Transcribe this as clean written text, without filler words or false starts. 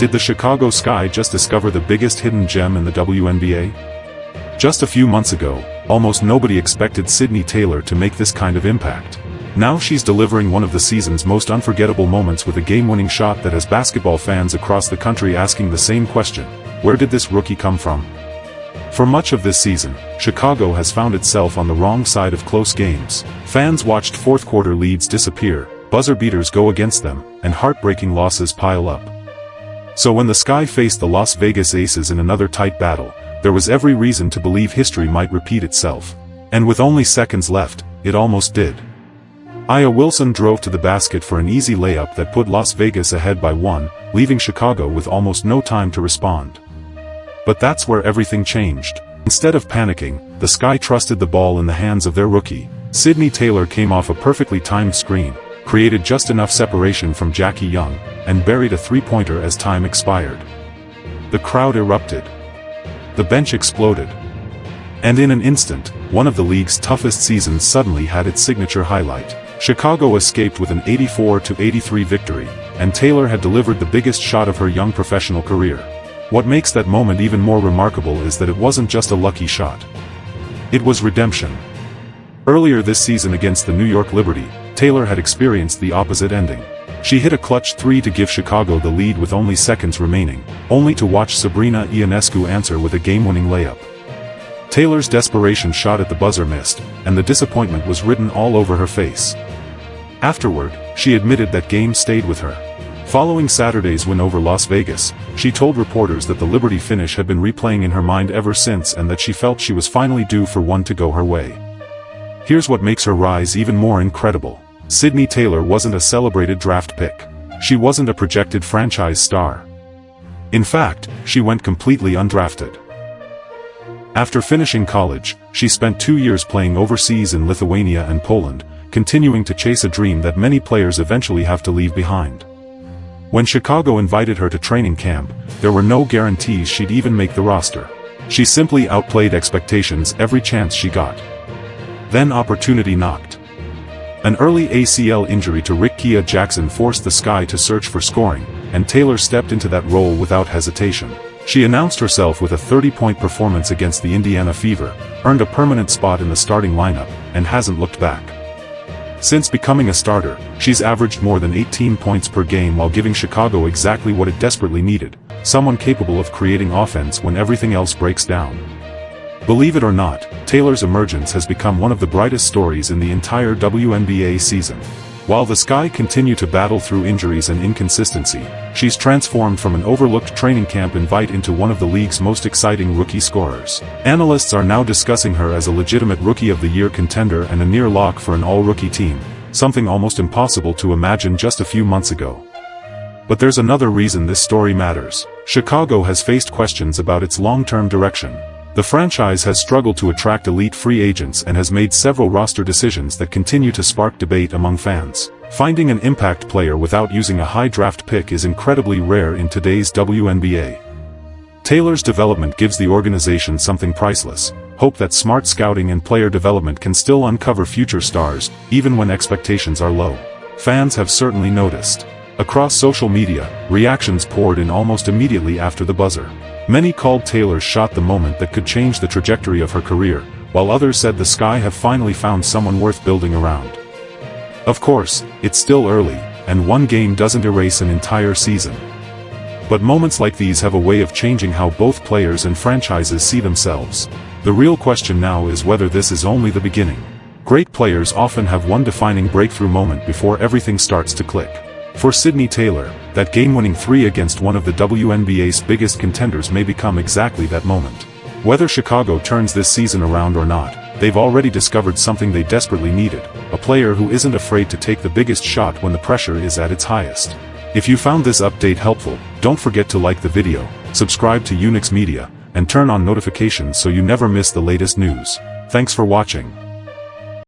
Did the Chicago Sky just discover the biggest hidden gem in the WNBA? Just a few months ago, almost nobody expected Sydney Taylor to make this kind of impact. Now she's delivering one of the season's most unforgettable moments with a game-winning shot that has basketball fans across the country asking the same question: where did this rookie come from? For much of this season, Chicago has found itself on the wrong side of close games. Fans watched fourth-quarter leads disappear, buzzer beaters go against them, and heartbreaking losses pile up. So when the Sky faced the Las Vegas Aces in another tight battle, there was every reason to believe history might repeat itself. And with only seconds left, it almost did. Aya Wilson drove to the basket for an easy layup that put Las Vegas ahead by 1, leaving Chicago with almost no time to respond. But that's where everything changed. Instead of panicking, the Sky trusted the ball in the hands of their rookie. Sydney Taylor came off a perfectly timed screen, created just enough separation from Jackie Young, and buried a three-pointer as time expired. The crowd erupted. The bench exploded. And in an instant, one of the league's toughest seasons suddenly had its signature highlight. Chicago escaped with an 84-83 victory, and Taylor had delivered the biggest shot of her young professional career. What makes that moment even more remarkable is that it wasn't just a lucky shot. It was redemption. Earlier this season against the New York Liberty, Taylor had experienced the opposite ending. She hit a clutch three to give Chicago the lead with only seconds remaining, only to watch Sabrina Ionescu answer with a game-winning layup. Taylor's desperation shot at the buzzer missed, and the disappointment was written all over her face. Afterward, she admitted that game stayed with her. Following Saturday's win over Las Vegas, she told reporters that the Liberty finish had been replaying in her mind ever since and that she felt she was finally due for one to go her way. Here's what makes her rise even more incredible. Sydney Taylor wasn't a celebrated draft pick. She wasn't a projected franchise star. In fact, she went completely undrafted. After finishing college, she spent 2 years playing overseas in Lithuania and Poland, continuing to chase a dream that many players eventually have to leave behind. When Chicago invited her to training camp, there were no guarantees she'd even make the roster. She simply outplayed expectations every chance she got. Then opportunity knocked. An early ACL injury to Rickea Jackson forced the Sky to search for scoring, and Taylor stepped into that role without hesitation. She announced herself with a 30-point performance against the Indiana Fever, earned a permanent spot in the starting lineup, and hasn't looked back. Since becoming a starter, she's averaged more than 18 points per game while giving Chicago exactly what it desperately needed: someone capable of creating offense when everything else breaks down. Believe it or not, Taylor's emergence has become one of the brightest stories in the entire WNBA season. While the Sky continue to battle through injuries and inconsistency, she's transformed from an overlooked training camp invite into one of the league's most exciting rookie scorers. Analysts are now discussing her as a legitimate Rookie of the Year contender and a near lock for an all-rookie team, something almost impossible to imagine just a few months ago. But there's another reason this story matters. Chicago has faced questions about its long-term direction. The franchise has struggled to attract elite free agents and has made several roster decisions that continue to spark debate among fans. Finding an impact player without using a high draft pick is incredibly rare in today's WNBA. Taylor's development gives the organization something priceless: hope that smart scouting and player development can still uncover future stars, even when expectations are low. Fans have certainly noticed. Across social media, reactions poured in almost immediately after the buzzer. Many called Taylor's shot the moment that could change the trajectory of her career, while others said the Sky have finally found someone worth building around. Of course, it's still early, and one game doesn't erase an entire season. But moments like these have a way of changing how both players and franchises see themselves. The real question now is whether this is only the beginning. Great players often have one defining breakthrough moment before everything starts to click. For Sydney Taylor, that game-winning three against one of the WNBA's biggest contenders may become exactly that moment. Whether Chicago turns this season around or not, they've already discovered something they desperately needed: a player who isn't afraid to take the biggest shot when the pressure is at its highest. If you found this update helpful, don't forget to like the video, subscribe to Unix Media, and turn on notifications so you never miss the latest news. Thanks for watching.